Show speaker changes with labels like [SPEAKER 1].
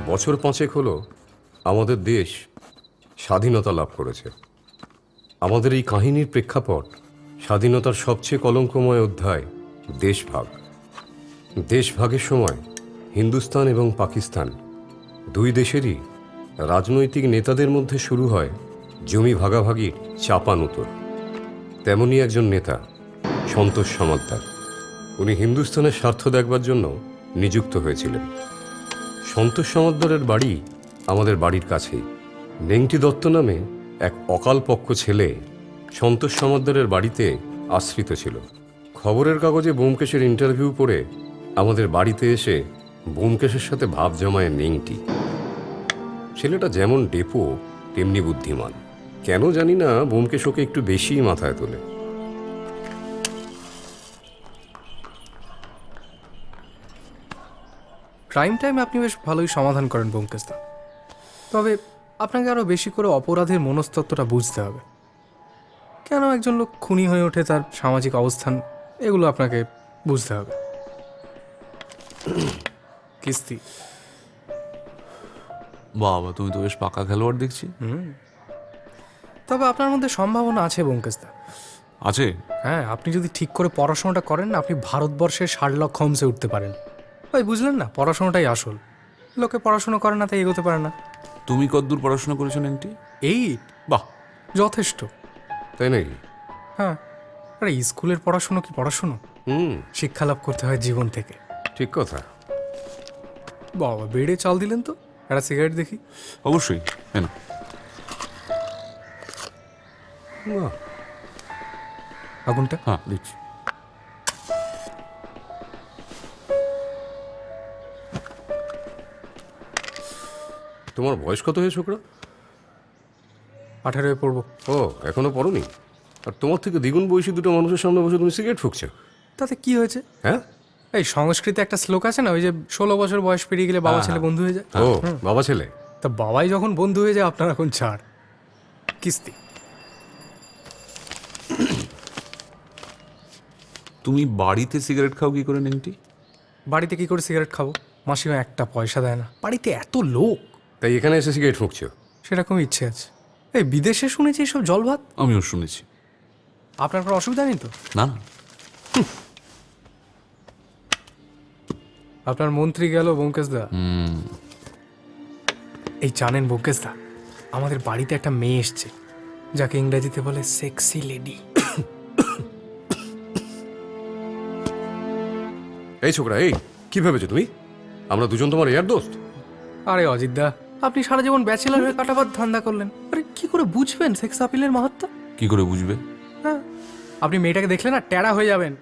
[SPEAKER 1] বছর পাঁচেক হলো আমাদের দেশ স্বাধীনতা লাভ করেছে। আমাদের এই কাহিনীর প্রেক্ষাপট স্বাধীনতার সবচেয়ে কলঙ্কময় অধ্যায় দেশভাগ। দেশভাগের সময় হিন্দুস্তান এবং পাকিস্তান দুই দেশেরই রাজনৈতিক নেতাদের মধ্যে শুরু হয় জমি ভাগাভাগির চাপানুতোর। তেমনই একজন নেতা সন্তোষ সমাদ্দার। উনি হিন্দুস্তানের স্বার্থ দেখবার জন্য নিযুক্ত হয়েছিলেন। সন্তোষ সমাদ্দারের বাড়ি আমাদের বাড়ির কাছেই। নেংটি দত্ত নামে এক অকালপক্ষ ছেলে সন্তোষ সমাদ্দারের বাড়িতে আশ্রিত ছিল। খবরের কাগজে ব্যোমকেশের ইন্টারভিউ পড়ে আমাদের বাড়িতে এসে ব্যোমকেশের সাথে ভাব জমায় নেংটি। ছেলেটা যেমন ডেপো তেমনি বুদ্ধিমান। কেন জানি না ব্যোমকেশ ওকে একটু বেশিই মাথায় তোলে।
[SPEAKER 2] ক্রাইম টাইম আপনি বেশ ভালোই সমাধান করেন ব্যোমকেশদা, তবে আপনাকে আরও বেশি করে অপরাধের মনস্তত্ত্বটা বুঝতে হবে। কেন একজন লোক খুনি হয়ে ওঠে, তার সামাজিক অবস্থান, এগুলো আপনাকে বুঝতে হবে। কিস্তি
[SPEAKER 3] বাবা, তুমি তো বেশ পাকা খেলোয়াড় দেখছি।
[SPEAKER 2] তবে আপনার মধ্যে সম্ভাবনা আছে ব্যোমকেশদা।
[SPEAKER 3] আছে?
[SPEAKER 2] হ্যাঁ, আপনি যদি ঠিক করে পড়াশোনাটা করেন না, আপনি ভারতবর্ষের শার্লক হোমসে উঠতে পারেন। ওই বুঝলেন না, পড়াশোনাটাই আসল। লোকে পড়াশোনা করে না তাই এগোতে পারে না।
[SPEAKER 3] তুমি কতদূর পড়াশোনা করেছো নেংটি?
[SPEAKER 2] এই
[SPEAKER 3] বাহ,
[SPEAKER 2] যথেষ্ট।
[SPEAKER 1] তাই নাকি?
[SPEAKER 2] হ্যাঁ, আরে স্কুলের পড়াশুনো কি পড়াশুনো? শিক্ষা লাভ করতে হয় জীবন থেকে।
[SPEAKER 1] ঠিক কথা।
[SPEAKER 2] বাবা, বেড়ে চাল দিলেন তো, একটা সিগারেট দেখি।
[SPEAKER 3] অবশ্যই। হ্যাঁ,
[SPEAKER 1] বাহ,
[SPEAKER 2] আগুনটা
[SPEAKER 3] হ্যাঁ দিচ্ছি।
[SPEAKER 1] তোমার বয়স কত হয়েছে ছোকরা?
[SPEAKER 2] 18 পড়বো।
[SPEAKER 1] ও, এখনো পড়োনি? আর তোমার থেকে দ্বিগুণ বয়সী দুটো মানুষের সামনে বসে তুমি সিগারেট ফুঁকছো?
[SPEAKER 2] তাতে কি হয়েছে?
[SPEAKER 1] হ্যাঁ,
[SPEAKER 2] এই সংস্কৃতে একটা শ্লোক আছে না, ওই যে 16 বছর বয়স পেরিয়ে গেলে বাবা ছেলে বন্ধু হয়ে যায়।
[SPEAKER 1] ও বাবা ছেলে।
[SPEAKER 2] তা বাবাই যখন বন্ধু হয়ে যায়, আপনার এখন ছাড়। কিস্তি।
[SPEAKER 3] তুমি বাড়িতে সিগারেট খাও কি করে নেংটি?
[SPEAKER 2] বাড়িতে কি করে সিগারেট খাবো? মাসিমা একটা পয়সা দেয় না, বাড়িতে এত লোক।
[SPEAKER 1] তাই এখানে এসে সিগারেট ফুঁকছো?
[SPEAKER 2] সেরকম ইচ্ছে আছে। এই বিদেশে শুনেছি এসব জল ভাত।
[SPEAKER 3] আমিও শুনেছি।
[SPEAKER 2] আপনার কোনো অসুবিধা নেই তো?
[SPEAKER 3] না না,
[SPEAKER 2] আপনার মন্ত্রী গেল ব্যোমকেশদা। এই জানেন ব্যোমকেশদা, আমাদের বাড়িতে একটা মেয়ে এসছে, যাকে ইংরেজিতে বলে সেক্সি লেডি।
[SPEAKER 1] এই ছোকরা, এই কি ভেবেছো তুমি? আমরা দুজন তোমার এয়ার দোস্ত?
[SPEAKER 2] আরে অজিতদা, আপনি সারা জীবন ব্যাচেলার হয়ে কাটাবার ধান্দা করলেন। আরে কি করে বুঝবেন সেক্স আপিলের মাহাত্ম্য?
[SPEAKER 3] কি করে বুঝবে?
[SPEAKER 2] হ্যাঁ, আপনি মেয়েটাকে দেখলে না টেরা হয়ে যাবেন।